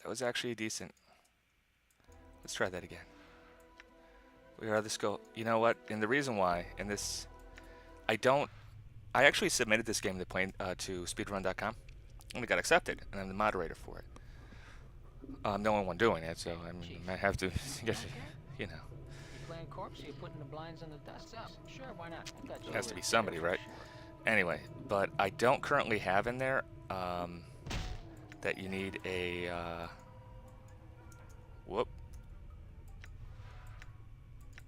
That was actually decent. Let's try that again. We are the skull. You know what? And the reason why, and this, I actually submitted this game to Speedrun.com, and it got accepted, and I'm the moderator for it. I'm the only one doing it, so I mean, I have to, you know. You playing corpse or you putting the blinds on the dust up? Sure, why not? I got you. It has to be somebody, right? Anyway, but I don't currently have in there that you need a whoop.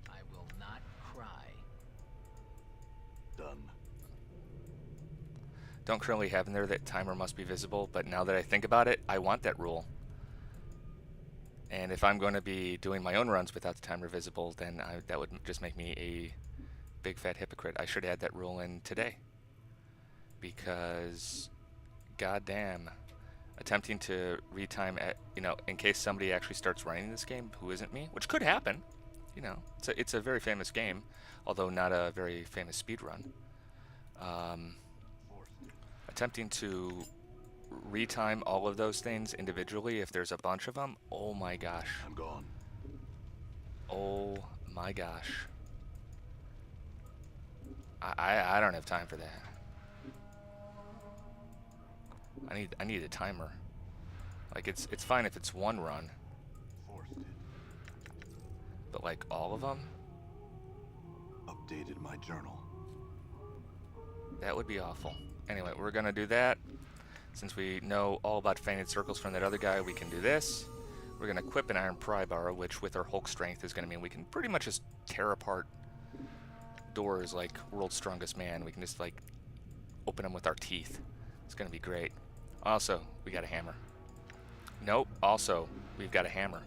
I will not cry. Done. Don't currently have in there that timer must be visible, but now that I think about it, I want that rule. And if I'm going to be doing my own runs without the timer visible, then that would just make me a big fat hypocrite. I should add that rule in today. Because, goddamn, attempting to retime at, in case somebody actually starts running this game who isn't me, which could happen, it's a very famous game, although not a very famous speed run. Attempting to retime all of those things individually, if there's a bunch of them, oh my gosh. I'm gone. Oh my gosh. I don't have time for that. I need a timer. Like it's fine if it's one run. But like all of them? Updated my journal. That would be awful. Anyway, we're gonna do that. Since we know all about fainted circles from that other guy, we can do this. We're gonna equip an iron pry bar, which with our Hulk strength is gonna mean we can pretty much just tear apart doors like World's Strongest Man. We can just like open them with our teeth. It's gonna be great. Also, we got a hammer. Nope, also, we've got a hammer,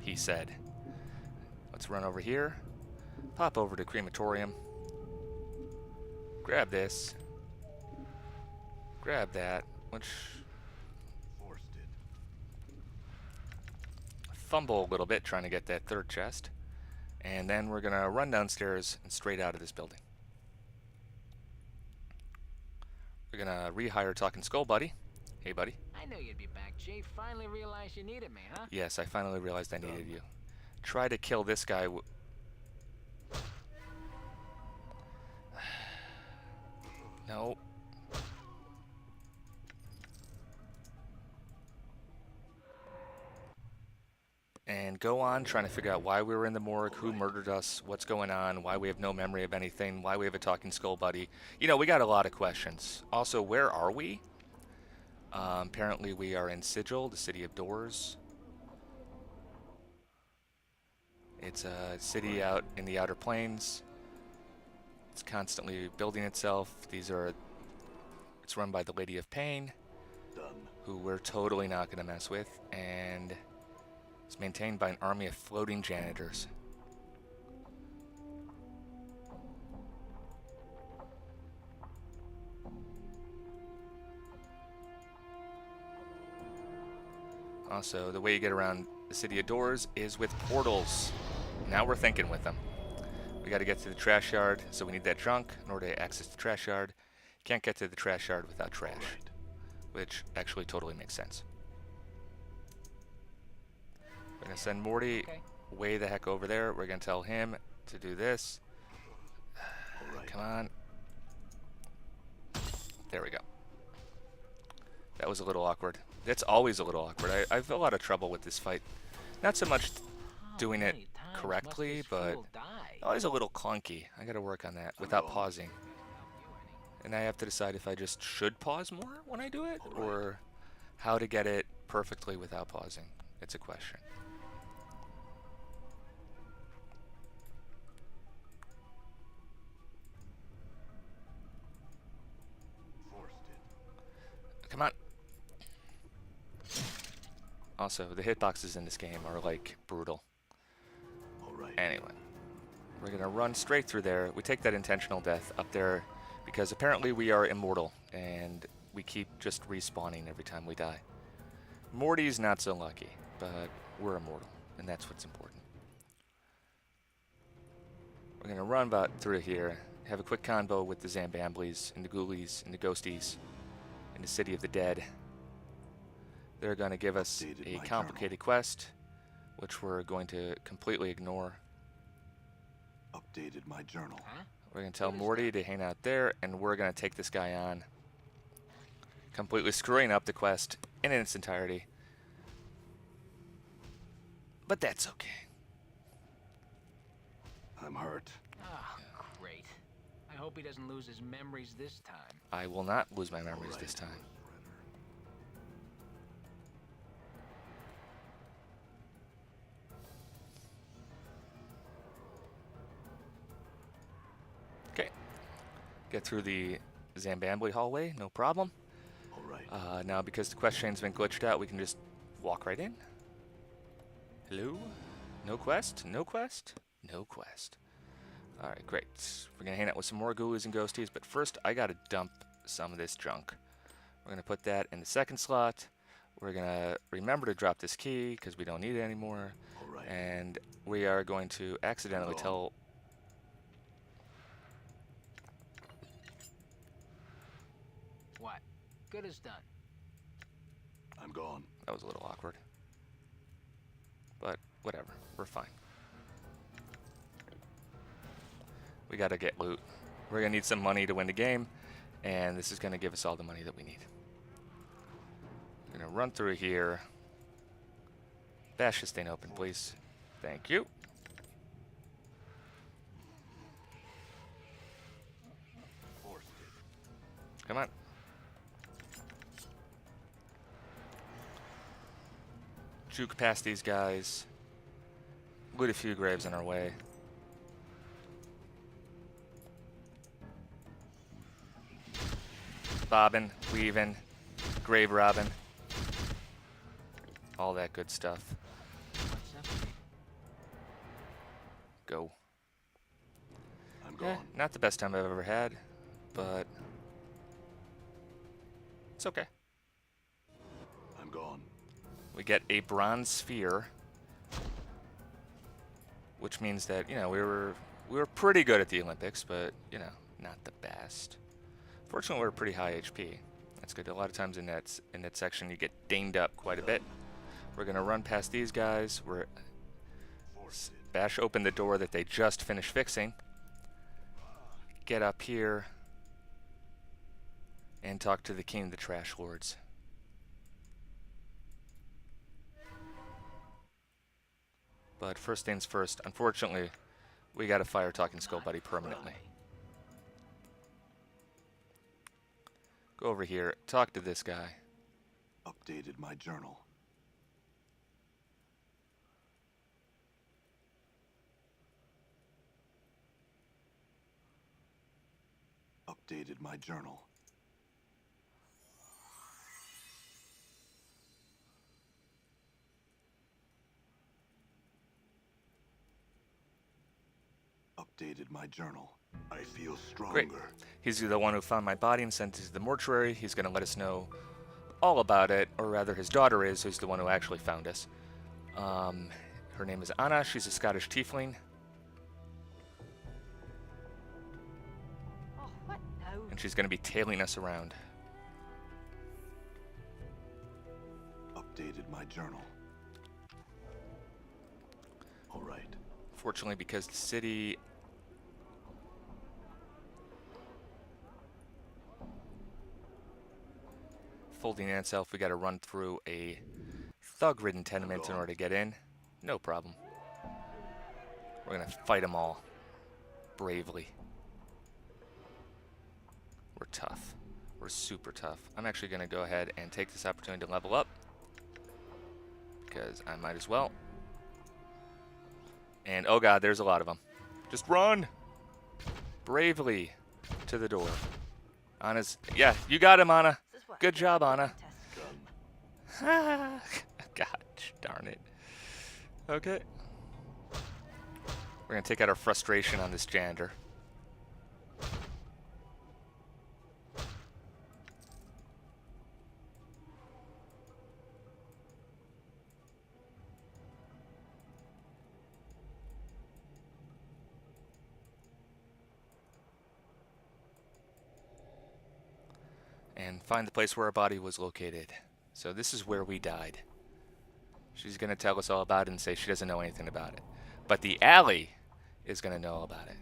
he said. Let's run over here, pop over to crematorium, grab this, grab that, which fumble a little bit trying to get that third chest, and then we're gonna run downstairs and straight out of this building. We're gonna rehire Talking Skull Buddy. Hey, buddy. I knew you'd be back, Jay. Finally realized you needed me, huh? Yes, I finally realized I needed you. Try to kill this guy. No. And go on trying to figure out why we were in the morgue, who murdered us, what's going on, why we have no memory of anything, why we have a Talking Skull Buddy. We got a lot of questions. Also, where are we? Apparently we are in Sigil, the City of Doors. It's a city out in the Outer Plains. It's constantly building itself. It's run by the Lady of Pain, who we're totally not going to mess with, and it's maintained by an army of floating janitors. Also, the way you get around the City of Doors is with portals. Now we're thinking with them. We got to get to the trash yard, so we need that junk in order to access the trash yard. Can't get to the trash yard without trash, which actually totally makes sense. We're going to send Morty way the heck over there. We're going to tell him to do this. Come on. There we go. That was a little awkward. That's always a little awkward. I have a lot of trouble with this fight. Not so much doing it correctly, but always a little clunky. I got to work on that without pausing. And I have to decide if I just should pause more when I do it, or how to get it perfectly without pausing. It's a question. Come on. Also, the hitboxes in this game are like brutal. Anyway, we're gonna run straight through there. We take that intentional death up there because apparently we are immortal and we keep just respawning every time we die. Morty's not so lucky, but we're immortal, and that's what's important. We're gonna run about through here, have a quick convo with the Zambamblies and the Ghoulies and the Ghosties in the City of the Dead. They're going to give us a complicated quest, which we're going to completely ignore. Updated my journal. Huh? We're going to tell Morty to hang out there, and we're going to take this guy on, completely screwing up the quest in its entirety. But that's okay. I'm hurt. Ah, great. I hope he doesn't lose his memories this time. I will not lose my memories this time. Okay. Get through the Zambambly hallway, no problem. All right. Now, because the quest chain's been glitched out, we can just walk right in. Hello? No quest? No quest? No quest. Alright, great. We're going to hang out with some more ghoulies and ghosties, but first I got to dump some of this junk. We're going to put that in the second slot. We're going to remember to drop this key because we don't need it anymore. All right. And we are going to accidentally tell... What? Good as done. I'm gone. That was a little awkward. But whatever, we're fine. We gotta get loot. We're gonna need some money to win the game, and this is gonna give us all the money that we need. We're gonna run through here. Bash this thing open, please. Thank you. Come on. Juke past these guys. Loot a few graves on our way. Bobbing, weaving, grave robbing. All that good stuff. What's up? Go. I'm Yeah, gone. not the best time I've ever had, but it's okay. I'm gone. We get a bronze sphere, which means that, you know, we were pretty good at the Olympics, but, you know, not the best. Fortunately, we're pretty high HP. That's good. A lot of times in that section, you get dinged up quite a bit. We're gonna run past these guys. Bash open the door that they just finished fixing. Get up here and talk to the king of the trash lords. But first things first, unfortunately, we gotta fire Talking Skull Buddy permanently. Go over here, talk to this guy. Updated my journal. Updated my journal. Updated my journal. I feel stronger. Great. He's the one who found my body and sent it to the mortuary. He's going to let us know all about it, or rather his daughter is, who's the one who actually found us. Her name is Anna. She's a Scottish tiefling. Oh, what now? And she's going to be tailing us around. Updated my journal. All right. Fortunately, because the city... folding in itself, we got to run through a thug-ridden tenement in order to get in. No problem. We're going to fight them all. Bravely. We're tough. We're super tough. I'm actually going to go ahead and take this opportunity to level up, because I might as well. And oh god, there's a lot of them. Just run! Bravely to the door. Anna's... yeah, you got him, Anna. This is what Good job, Anna. Done. Gosh darn it. Okay. We're going to take out our frustration on this janitor. And find the place where our body was located. So this is where we died. She's going to tell us all about it and say she doesn't know anything about it. But the alley is going to know about it.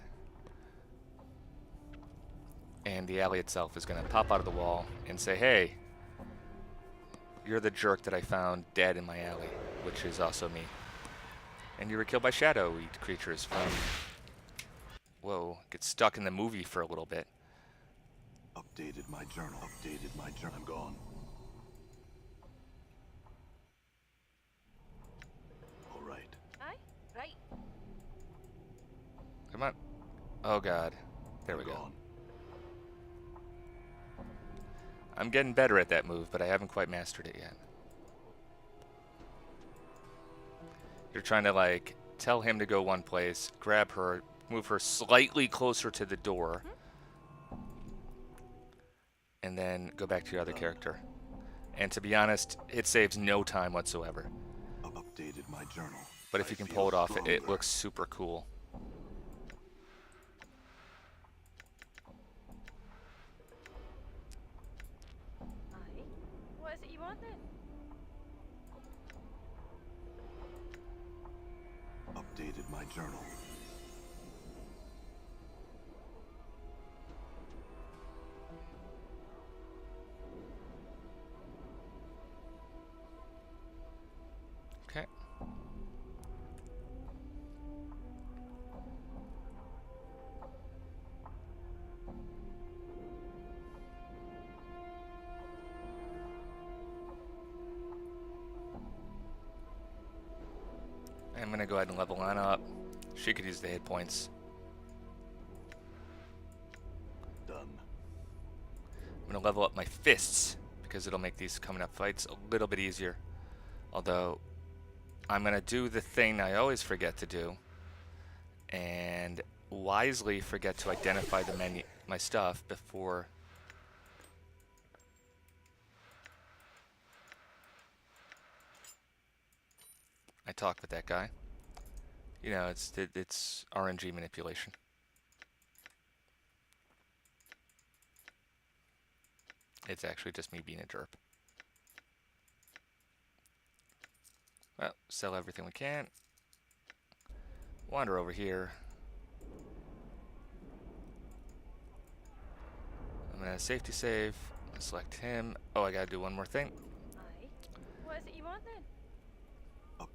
And the alley itself is going to pop out of the wall and say, hey, you're the jerk that I found dead in my alley, which is also me. And you were killed by shadowy creatures from... Whoa, get stuck in the movie for a little bit. Updated my journal. Updated my journal. I'm gone. All right. Aye? Right. Come on. Oh, God. There we go. Gone. I'm getting better at that move, but I haven't quite mastered it yet. You're trying to, like, tell him to go one place, grab her, move her slightly closer to the door, and then go back to your other character. And to be honest, it saves no time whatsoever. Updated my journal. But if you can pull it off, it looks super cool. Aye? What is it you want then? Updated my journal. Okay. I'm going to go ahead and level on up. She could use the hit points. Done. I'm going to level up my fists because it'll make these coming up fights a little bit easier. Although, I'm going to do the thing I always forget to do and wisely forget to identify the menu, my stuff before I talk with that guy. You know, it's RNG manipulation. It's actually just me being a derp. Well, sell everything we can. Wander over here. I'm gonna safety save. Select him. Oh, I gotta do one more thing. Aye? What is it you want then?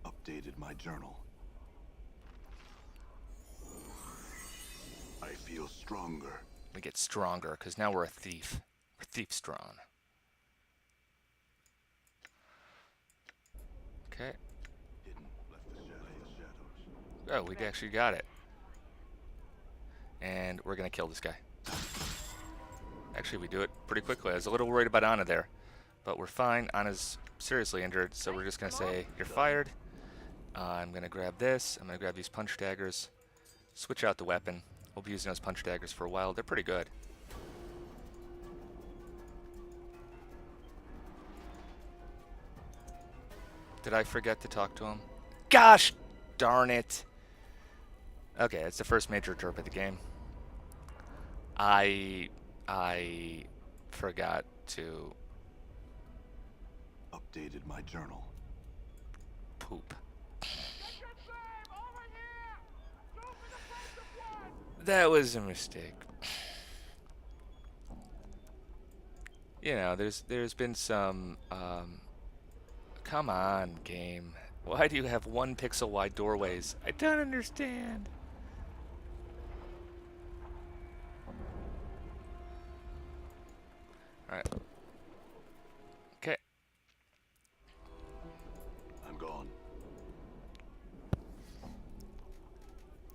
Updated my journal. I feel stronger. We get stronger because now we're a thief. We're thief strong. Okay. Hidden. Left the shadows. Oh, we actually got it. And we're gonna kill this guy. Actually, we do it pretty quickly. I was a little worried about Anna there, but we're fine. Anna's seriously injured, so we're just gonna say, you're fired. I'm gonna grab this. I'm gonna grab these punch daggers. Switch out the weapon. We'll be using those punch daggers for a while. They're pretty good. Did I forget to talk to him? Gosh darn it! Okay, it's the first major derp of the game. I forgot to Updated my journal. poop. That was a mistake. You know, there's been some come on, game. Why do you have 1 pixel wide doorways? I don't understand. Alright. Okay. I'm gone.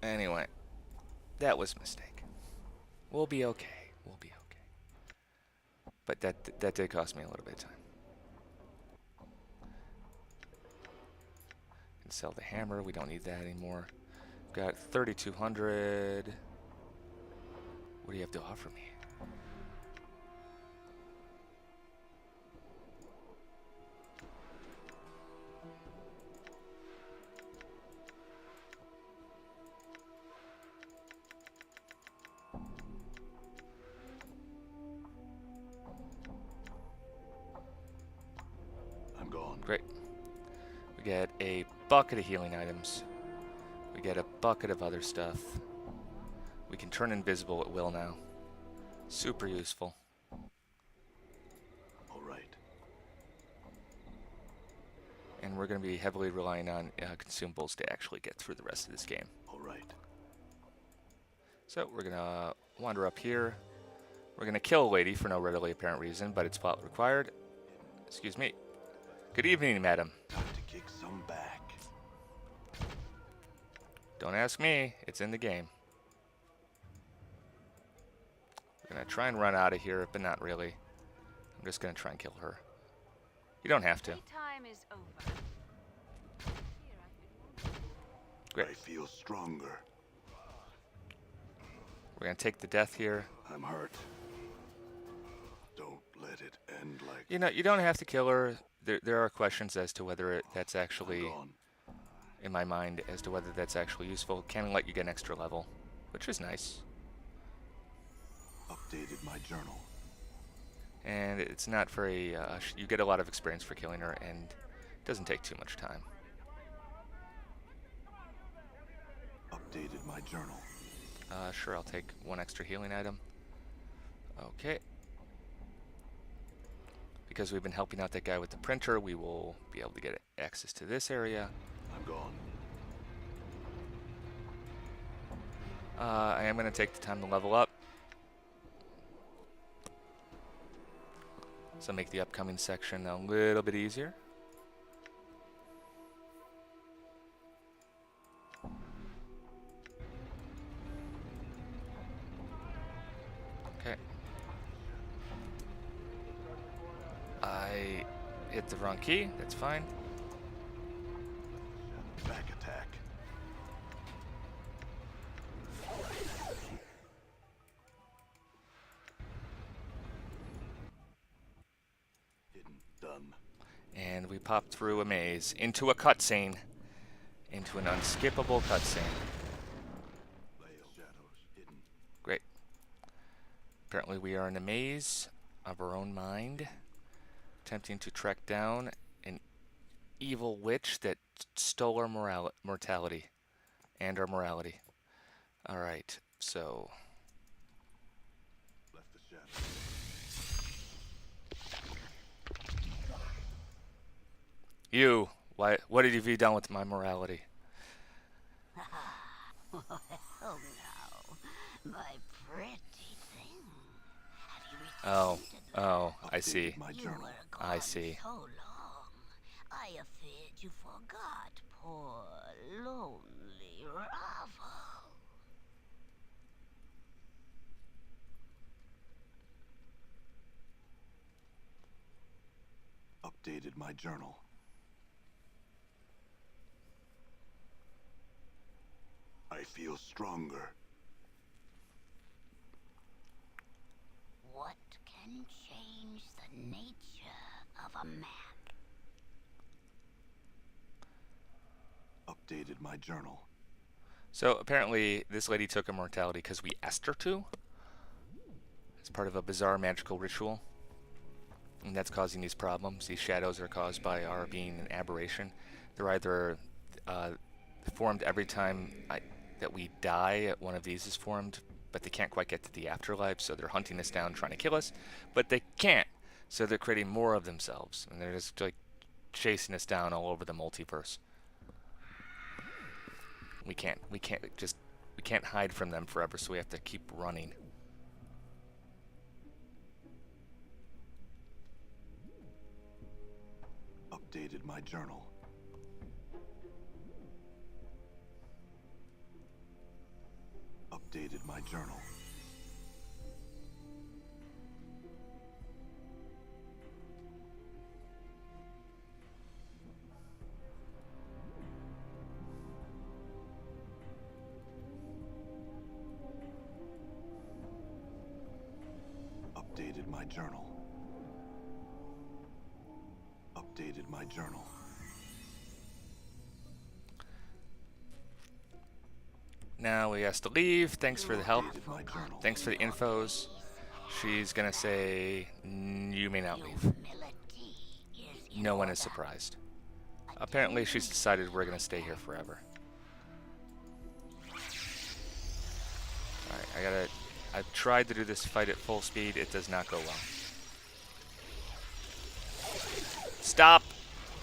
Anyway. That was a mistake. We'll be okay. We'll be okay. But that did cost me a little bit of time. Can sell the hammer. We don't need that anymore. Got 3,200. What do you have to offer me? Great. We get a bucket of healing items. We get a bucket of other stuff. We can turn invisible at will now. Super useful. All right. And we're going to be heavily relying on consumables to actually get through the rest of this game. All right. So we're going to wander up here. We're going to kill a lady for no readily apparent reason, but it's plot required. Excuse me. Good evening, madam. Time to kick some back. Don't ask me. It's in the game. We're going to try and run out of here, but not really. I'm just going to try and kill her. You don't have to. Playtime is over. Here, I Great. I feel stronger. We're going to take the death here. I'm hurt. Don't let it end like You know, you don't have to kill her. There are questions as to whether that's I'm actually, gone. in my mind, as to whether that's actually useful. Can let you get an extra level, which is nice. Updated my journal. And it's not very, you get a lot of experience for killing her, and it doesn't take too much time. Updated my journal. Sure, I'll take one extra healing item. Okay. Because we've been helping out that guy with the printer, we will be able to get access to this area. I'm gone. I am going to take the time to level up. So make the upcoming section a little bit easier. Okay. I hit the wrong key. That's fine. Back attack. Hidden. Done. And we popped through a maze into a cutscene. Into an unskippable cutscene. Shadows. Hidden. Great. Apparently we are in a maze of our own mind, attempting to track down an evil witch that stole our mortality and our morality. Alright, so Left the shadows. you, what have you done with my morality? Oh no, my pretty thing. Have you Oh, I see. Updated my You journal. were I gone see. so long. I feared you forgot poor lonely Ravel. Updated my journal. I feel stronger. What can change the nature of a man? Updated my journal. So apparently this lady took her mortality because we asked her to. It's part of a bizarre magical ritual. And that's causing these problems. These shadows are caused by our being an aberration. They're either formed every time that we die, one of these is formed, but they can't quite get to the afterlife, so they're hunting us down, trying to kill us, but they can't. So they're creating more of themselves, and they're just like chasing us down all over the multiverse. We can't hide from them forever, so we have to keep running. Updated my journal. Updated my journal. Updated my journal. Updated my journal. Now we has to leave. Thanks for the help. Updated my journal. Thanks for the infos. She's gonna say, you may not leave. Humility is no one is surprised. Apparently she's decided we're going to stay here forever. Alright, I've tried to do this fight at full speed. It does not go well. Stop!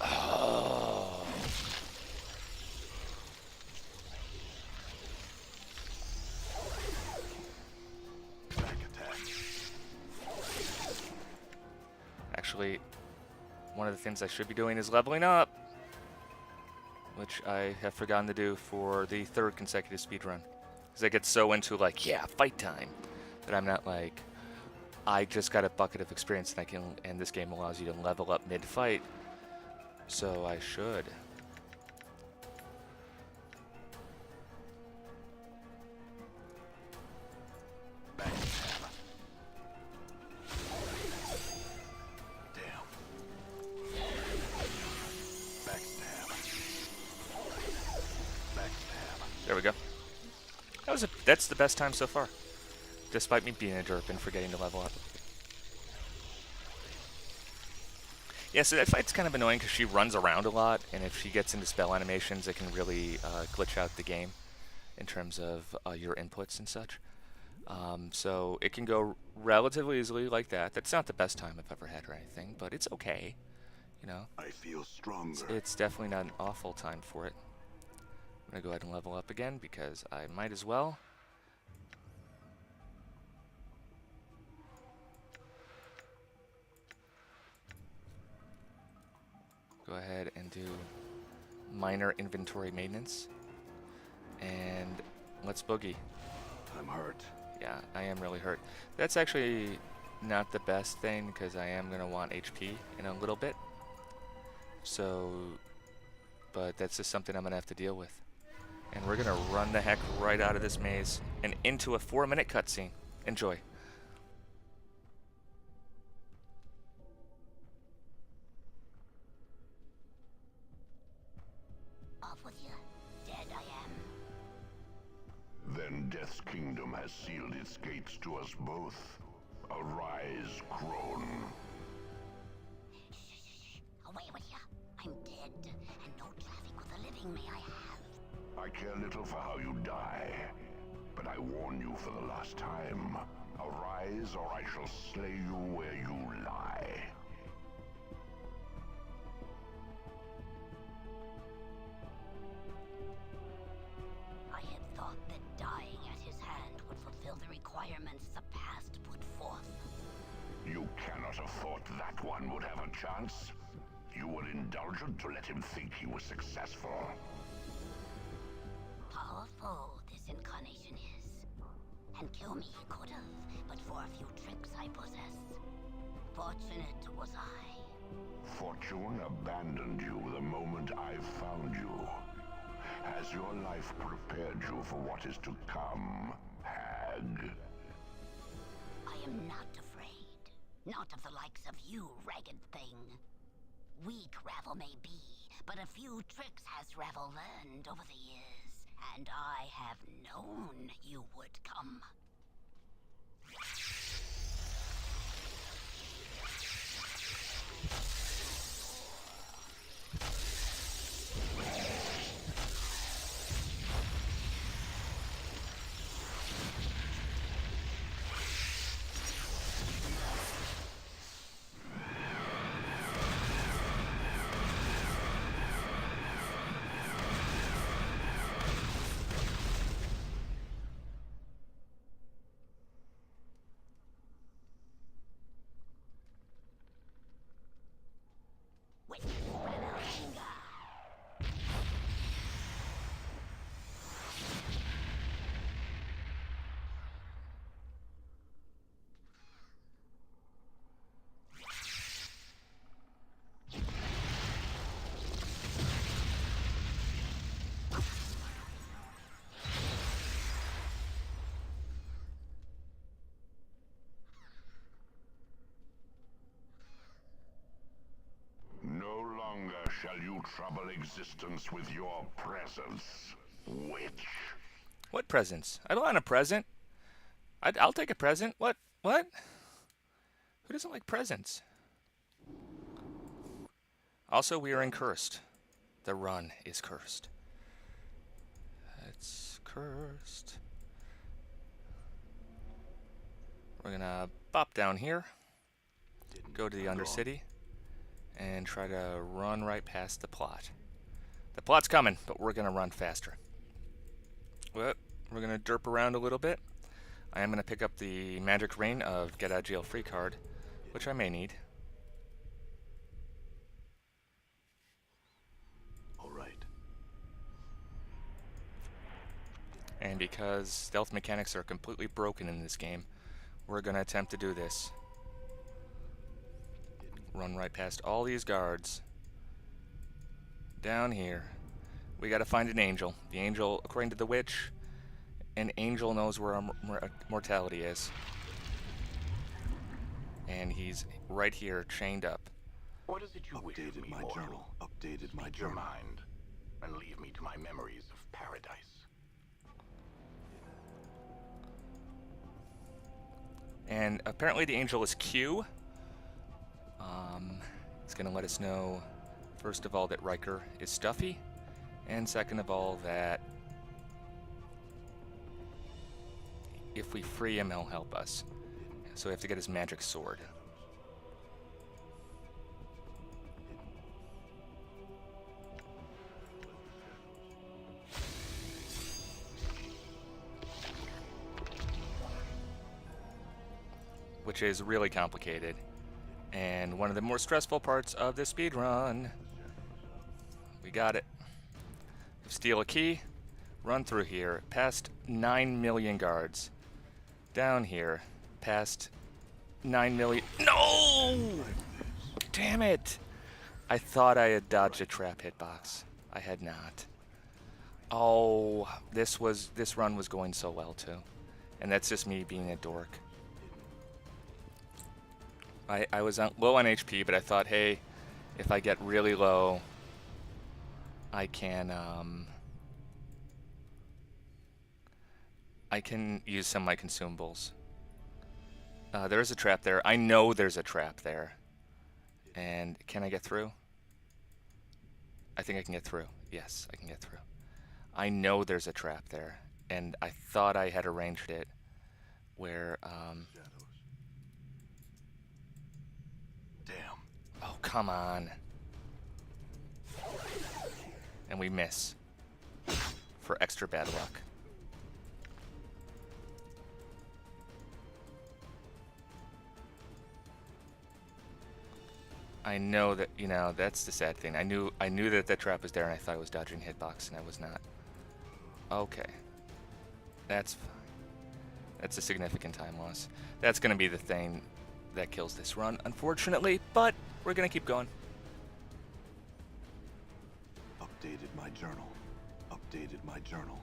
Oh. Back attack. Actually, one of the things I should be doing is leveling up, which I have forgotten to do for the 3rd consecutive speedrun. Because I get so into, like, yeah, fight time, that I'm not like, I just got a bucket of experience and this game allows you to level up mid-fight. So I should. Back stab. Damn. Back stab. Back stab. There we go. That's the best time so far, despite me being a derp and forgetting to level up. Yeah, so that fight's kind of annoying because she runs around a lot, and if she gets into spell animations, it can really glitch out the game in terms of your inputs and such. So it can go relatively easily like that. That's not the best time I've ever had or anything, but it's okay. You know, I feel stronger. it's definitely not an awful time for it. I'm going to go ahead and level up again because I might as well. Go ahead and do minor inventory maintenance. And let's boogie. I'm hurt. Yeah, I am really hurt. That's actually not the best thing because I am going to want HP in a little bit. So, but that's just something I'm going to have to deal with. And we're going to run the heck right out of this maze and into a 4-minute cutscene. Enjoy. Off with you. Dead I am. Then Death's kingdom has sealed its gates to us both. Arise, crone. Shh. Away with you. I'm dead, and no traffic with the living may I have. I care little for how you die, but I warn you for the last time. Arise, or I shall slay you where you lie. I had thought that dying at his hand would fulfill the requirements the past put forth. You cannot have thought that one would have a chance. You were indulgent to let him think he was successful. Powerful this incarnation is. And kill me he could have, but for a few tricks I possess. Fortunate was I. Fortune abandoned you the moment I found you. Has your life prepared you for what is to come, hag? I am not afraid. Not of the likes of you, ragged thing. Weak Ravel may be, but a few tricks has Ravel learned over the years, and I have known you would come. No longer shall you trouble existence with your presence, witch. What presents? I don't want a present. I'll take a present. What? What? Who doesn't like presents? Also, we are in cursed. The run is cursed. It's cursed. We're gonna bop down here, go to the Undercity, and try to run right past the plot. The plot's coming, but we're gonna run faster. Well, we're gonna derp around a little bit. I am gonna pick up the magic ring of get out of jail free card, which I may need. All right. And because stealth mechanics are completely broken in this game, we're gonna attempt to do this. Run right past all these guards. Down here. We gotta find an angel. The angel, according to the witch, an angel knows where our mortality is. And he's right here, chained up. What is it you wish of Updated me, my mortal? journal. Updated my Speak your journal. mind, and leave me to my memories of paradise. And apparently the angel is Q. It's gonna let us know, first of all, that Riker is stuffy, and second of all, that if we free him, he'll help us. So we have to get his magic sword. Which is really complicated, and one of the more stressful parts of the speedrun. We got it. Steal a key, run through here, past 9 million guards. Down here, past 9 million. No! Damn it! I thought I had dodged a trap hitbox. I had not. Oh, this run was going so well too. And that's just me being a dork. I was low on HP, but I thought, hey, if I get really low, I can use some of my consumables. There's a trap there. I know there's a trap there. And can I get through? I think I can get through. Yes, I can get through. I know there's a trap there. And I thought I had arranged it where... Damn. Oh, come on. And we miss. For extra bad luck. I know that, you know, that's the sad thing. I knew that trap was there and I thought I was dodging hitbox and I was not. Okay. That's fine. That's a significant time loss. That's going to be the thing that kills this run, unfortunately, but we're going to keep going. Updated my journal. Updated my journal.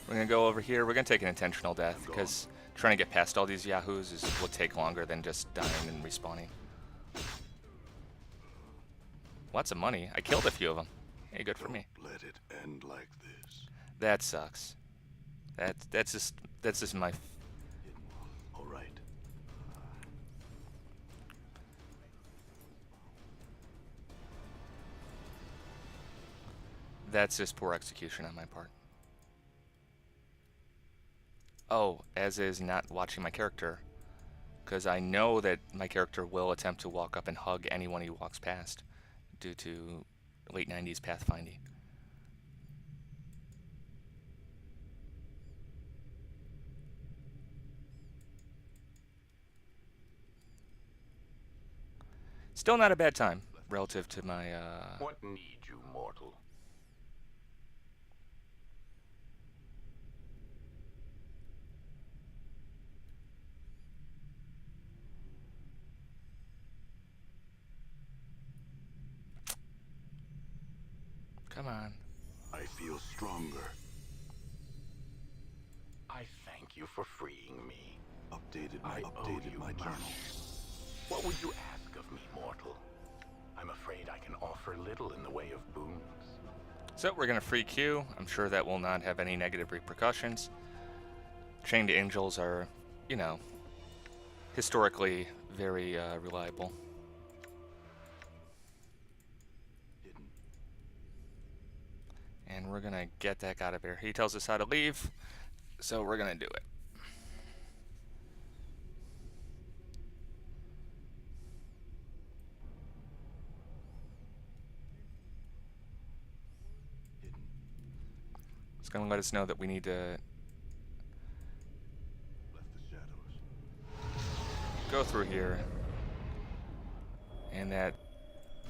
We're going to go over here. We're going to take an intentional death because trying to get past all these yahoos will take longer than just dying and respawning. Lots of money. I killed a few of them. Hey, good for me. Let it end like this. That sucks. That's just my... All right. That's just poor execution on my part. Oh, as is not watching my character. Because I know that my character will attempt to walk up and hug anyone he walks past due to late 90s pathfinding. Still not a bad time relative to my What need you, mortal? Come on. I feel stronger. I thank you for freeing me. Updated I my owe you journal. much. What would you ask of me, mortal? I'm afraid I can offer little in the way of boons. So we're going to free Q. I'm sure that will not have any negative repercussions. Chained angels are, you know, historically very reliable. And we're gonna get that out of here. He tells us how to leave, so we're gonna do it. It's gonna let us know that we need to Left the shadows. go through here, and that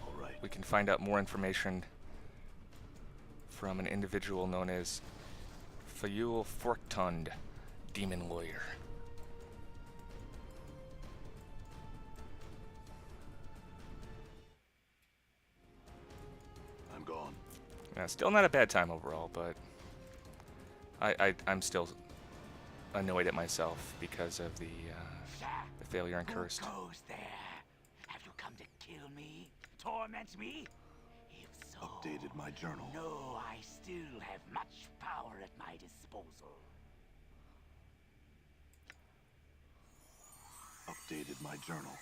All right. we can find out more information from an individual known as Fayul Forktund, Demon Lawyer. I'm gone. Still not a bad time overall, but I'm still annoyed at myself because of the failure and cursed. Who goes there? Have you come to kill me? Torment me? If so, Updated my journal. know I still have much power at my disposal. Updated my journal.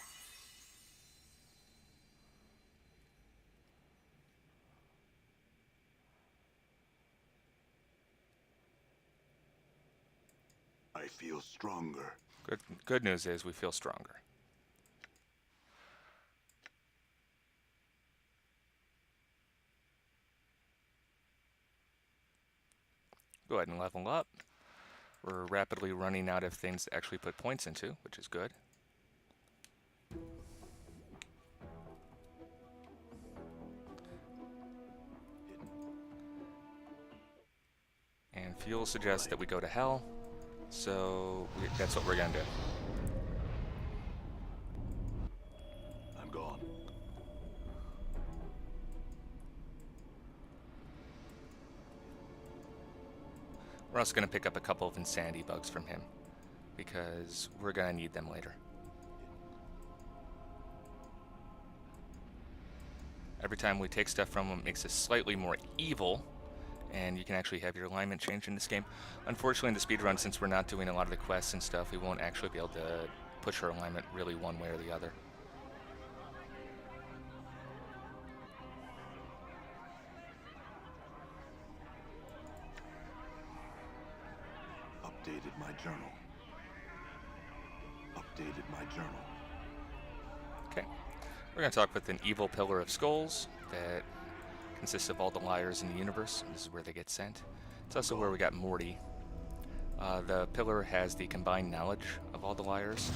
I feel stronger. Good news is we feel stronger. Go ahead and level up. We're rapidly running out of things to actually put points into, which is good. And Fuel suggests that we go to hell, so that's what we're gonna do. I'm gone. We're also gonna pick up a couple of insanity bugs from him, because we're gonna need them later. Every time we take stuff from him, it makes us slightly more evil, and you can actually have your alignment change in this game. Unfortunately, in the speedrun, since we're not doing a lot of the quests and stuff, we won't actually be able to push our alignment really one way or the other. Updated my journal. Updated my journal. Okay. We're going to talk with an evil pillar of skulls that consists of all the liars in the universe. This is where they get sent. It's also where we got Morty. The pillar has the combined knowledge of all the liars,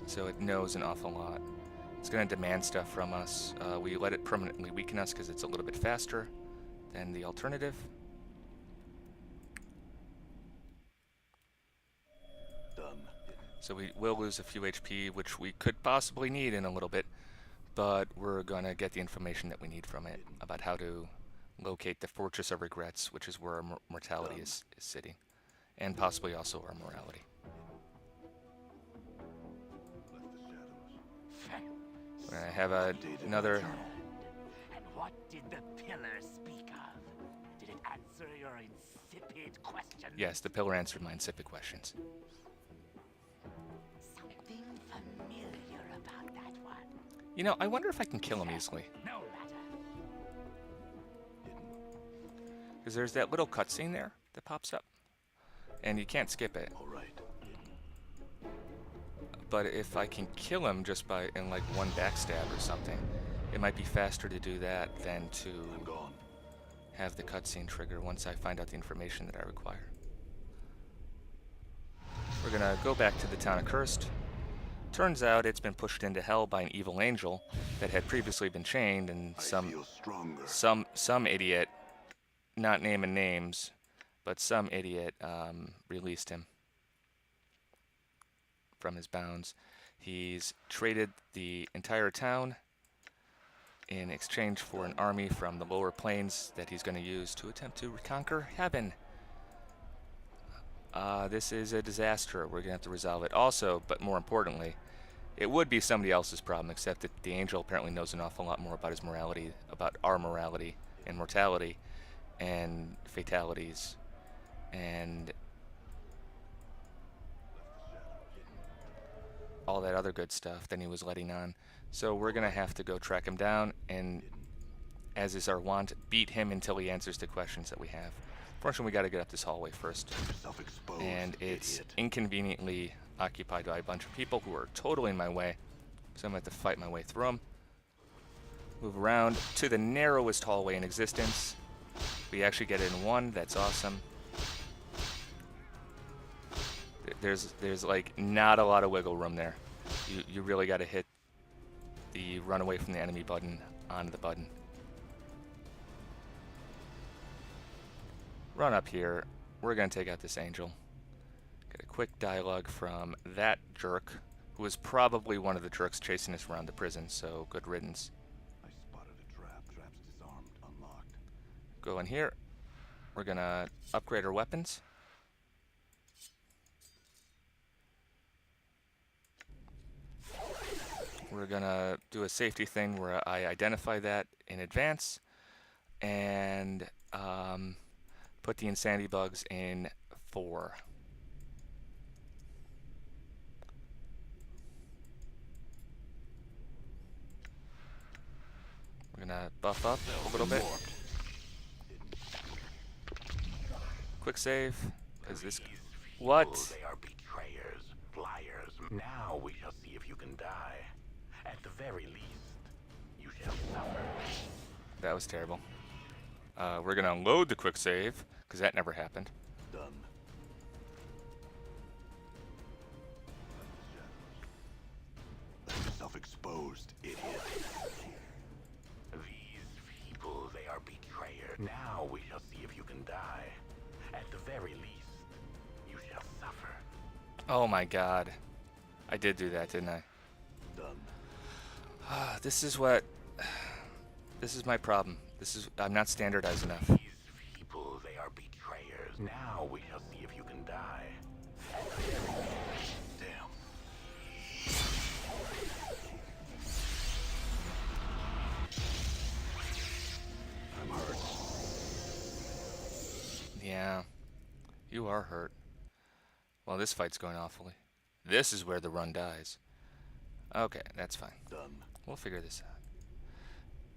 so it knows an awful lot. It's going to demand stuff from us. We let it permanently weaken us because it's a little bit faster than the alternative. Done. So we will lose a few HP, which we could possibly need in a little bit, but we're going to get the information that we need from it about how to locate the Fortress of Regrets, which is where our mortality is sitting, and possibly also our morality. Left the shadows. We're going to have Updated my another... journal. And what did the pillar speak of? Did it answer your insipid question? Yes, the pillar answered my insipid questions. Something familiar about that one. You know, I wonder if I can kill him easily. No matter. Because there's that little cutscene there that pops up, and you can't skip it. All right. But if I can kill him just by in like one backstab or something, it might be faster to do that than to I'm gone. have the cutscene trigger once I find out the information that I require. We're gonna go back to the town of Cursed. Turns out it's been pushed into hell by an evil angel that had previously been chained, and I feel stronger. some idiot, not naming names, but some idiot released him from his bounds. He's traded the entire town in exchange for an army from the lower planes that he's going to use to attempt to reconquer heaven. This is a disaster. We're going to have to resolve it. Also, but more importantly, it would be somebody else's problem, except that the angel apparently knows an awful lot more about his morality, about our morality and mortality and fatalities and all that other good stuff than he was letting on. So we're going to have to go track him down and as is our wont, beat him until he answers the questions that we have. Fortunately, we got to get up this hallway first. Self-exposed, And it's idiot. inconveniently occupied by a bunch of people who are totally in my way. So I'm going to have to fight my way through them. Move around to the narrowest hallway in existence. We actually get it in one. That's awesome. There's like not a lot of wiggle room there. You really got to hit the run away from the enemy button on the button. Run up here. We're going to take out this angel. Get a quick dialogue from that jerk, who was probably one of the jerks chasing us around the prison, so good riddance. I spotted a trap. Trap's disarmed, unlocked. Go in here. We're going to upgrade our weapons. We're going to do a safety thing where I identify that in advance and put the insanity bugs in 4. We're going to buff up a little bit. Quick save. Is this... What? They are betrayers, liars. Now we shall see if you can die. At the very least, you shall suffer. That was terrible. We're going to unload the quick save, because that never happened. Done. Let yourself exposed, idiot. These people, they are betrayers. Now we shall see if you can die. At the very least, you shall suffer. Oh my god. I did do that, didn't I? Done. This is what... This is my problem. I'm not standardized enough. These people, they are betrayers. Now we shall see if you can die. Damn. I'm hurt. Yeah. You are hurt. Well, this fight's going awfully. This is where the run dies. Okay, that's fine. Done. We'll figure this out.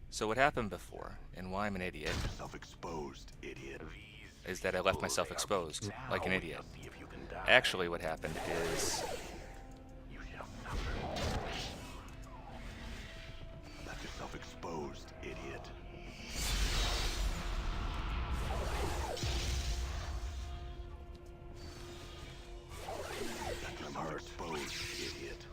So what happened before, and why I'm an idiot, Self-exposed, idiot. is that I left myself exposed, like an idiot. See if you can die. Actually, what happened is... You shall suffer. Let yourself exposed, idiot. I'm hurt. Exposed, idiot.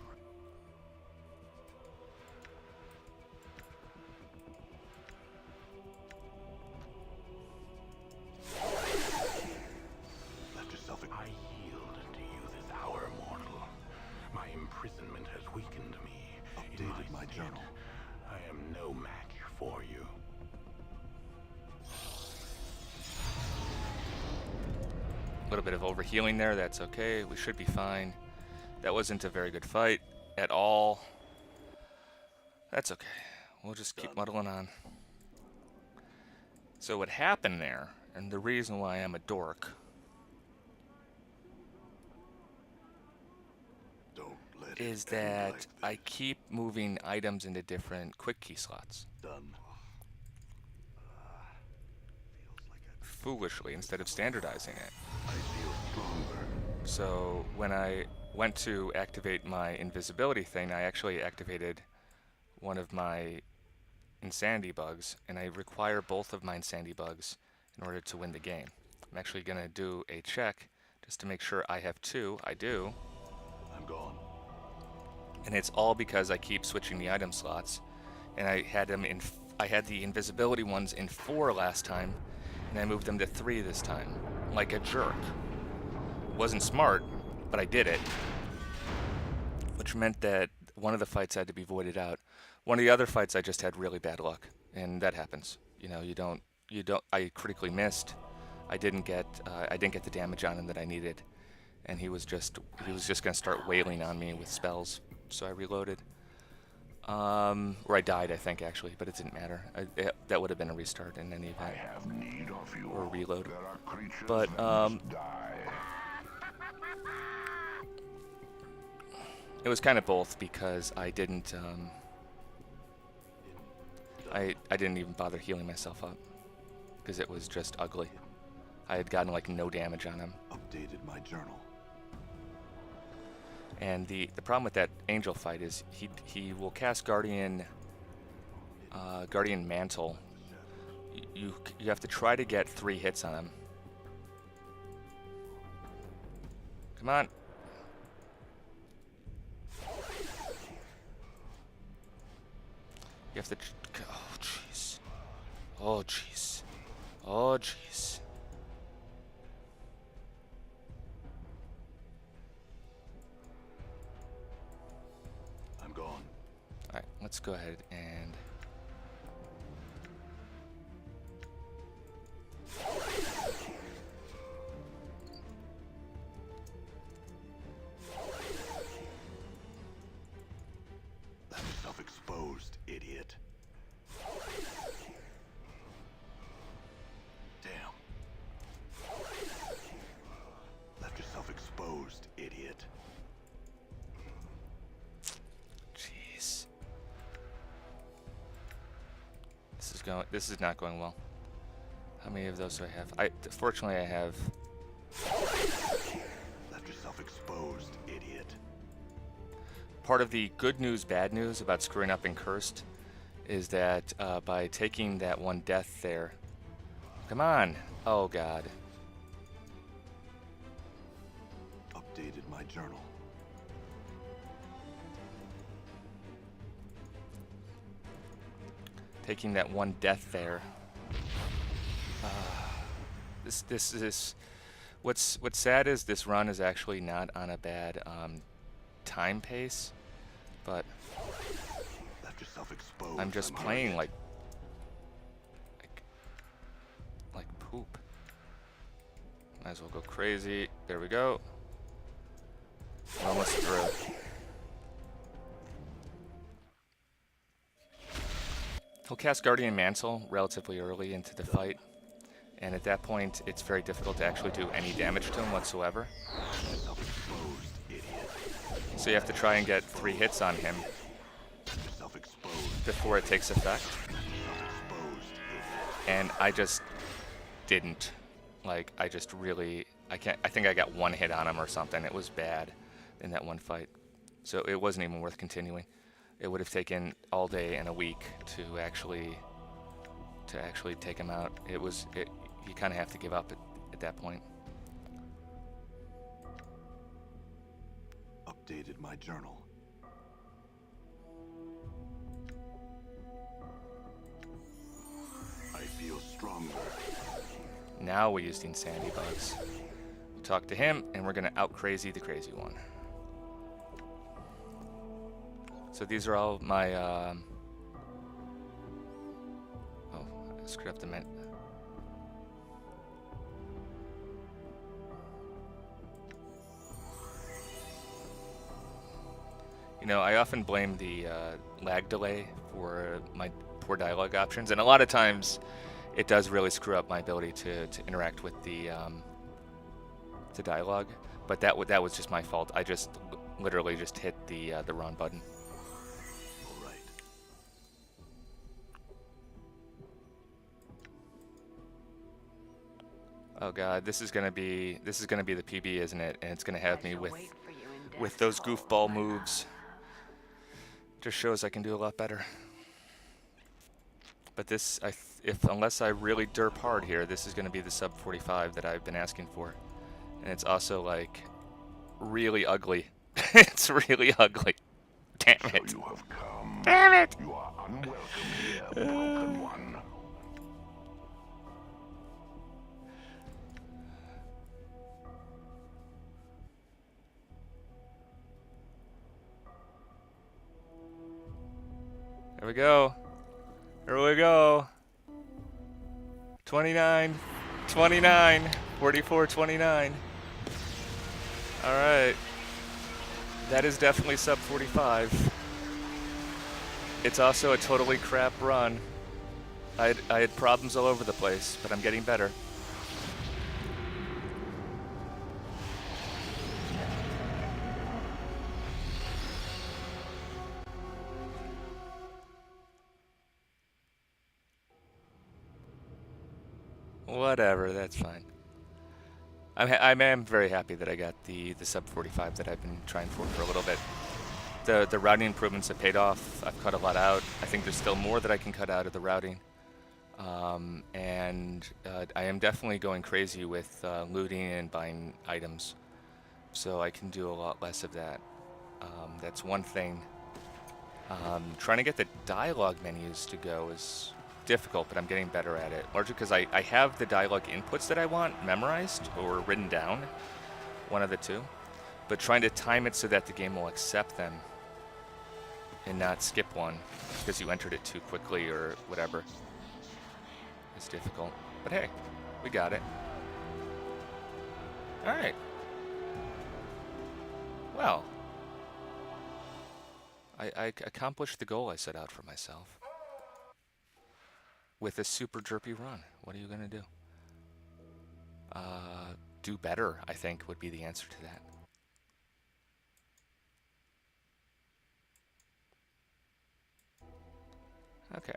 Let yourself I yield to you this hour, mortal. My imprisonment has weakened me. In Updated my stead, journal. I am no match for you. A little bit of overhealing there, that's okay. We should be fine. That wasn't a very good fight at all. That's okay. We'll just keep muddling on. So what happened there, and the reason why I'm a dork, Don't let it is end that like I this. keep moving items into different quick key slots. Done. Foolishly, instead of standardizing it. I feel stronger. So when I went to activate my invisibility thing, I actually activated one of my insanity bugs, and I require both of my insanity bugs in order to win the game. I'm actually going to do a check just to make sure I have 2. I do. I'm gone. And it's all because I keep switching the item slots, and I had them in. I had the invisibility ones in 4 last time, and I moved them to 3 this time, like a jerk. Wasn't smart, but I did it, which meant that one of the fights had to be voided out. One of the other fights I just had really bad luck, and that happens. You know, you don't. I critically missed. I didn't get the damage on him that I needed, and he was just gonna start wailing on me with spells. So I reloaded. Or I died, I think, actually, but it didn't matter. That would have been a restart in any I event. have need of you. Or reload. There are creatures But, that must die. It was kind of both, because I didn't, I didn't even bother healing myself up because it was just ugly. I had gotten like no damage on him. Updated my journal. And the problem with that angel fight is he will cast Guardian Mantle. You have to try to get 3 hits on him. Come on. You have to. Oh jeez. Oh jeez. Oh jeez. I'm gone. All right, let's go ahead and. Left yourself exposed, idiot. Damn. Left yourself exposed, idiot. Jeez. This is not going well. How many of those do I have? Fortunately I have. Left yourself exposed, idiot. Part of the good news, bad news about screwing up in Cursed is that by taking that 1 death there. Come on. Oh god. Updated my journal. Taking that 1 death there. This is what's sad is this run is actually not on a bad time pace, but Left yourself exposed. I'm just I'm playing hurt. like poop. Might as well go crazy. There we go. We're almost through. He'll cast Guardian Mantle relatively early into the fight, and at that point it's very difficult to actually do any damage to him whatsoever. Left yourself exposed, idiot. So you have to try and get 3 hits on him Left yourself exposed. before it takes effect. Left yourself exposed, idiot. And I just didn't. Like, I just really, I think I got 1 hit on him or something. It was bad in that 1 fight. So it wasn't even worth continuing. It would have taken all day and a week to actually take him out. You kind of have to give up at that point. Updated my journal. I feel stronger. Now we use the Insanity Bugs. We'll talk to him, and we're going to out-crazy the crazy one. So these are all my, oh, I screwed up the mint. You know, I often blame the lag delay for my poor dialogue options, and a lot of times it does really screw up my ability to interact with the dialogue. But that was just my fault. I just literally just hit the wrong button. All right. Oh god, this is gonna be the PB, isn't it? And it's gonna have me with those goofball moves. Just shows I can do a lot better. But this, unless I really derp hard here, this is gonna be the sub 45 that I've been asking for, and it's also like really ugly. It's really ugly. Damn it! So you have come. Damn it! You are unwelcome here, broken one. There we go. Here we go. 29, 29, 44, 29. All right. That is definitely sub 45. It's also a totally crap run. I had problems all over the place, but I'm getting better. Whatever, that's fine. I am very happy that I got the sub 45 that I've been trying for a little bit. The routing improvements have paid off. I've cut a lot out. I think there's still more that I can cut out of the routing. And I am definitely going crazy with looting and buying items. So I can do a lot less of that. That's one thing. Trying to get the dialogue menus to go is difficult, but I'm getting better at it. Largely because I have the dialogue inputs that I want memorized or written down, one of the two. But trying to time it so that the game will accept them and not skip one because you entered it too quickly or whatever is difficult. But hey, we got it. Alright. Well, I accomplished the goal I set out for myself. With a super derpy run. What are you going to do? Do better, I think, would be the answer to that. Okay.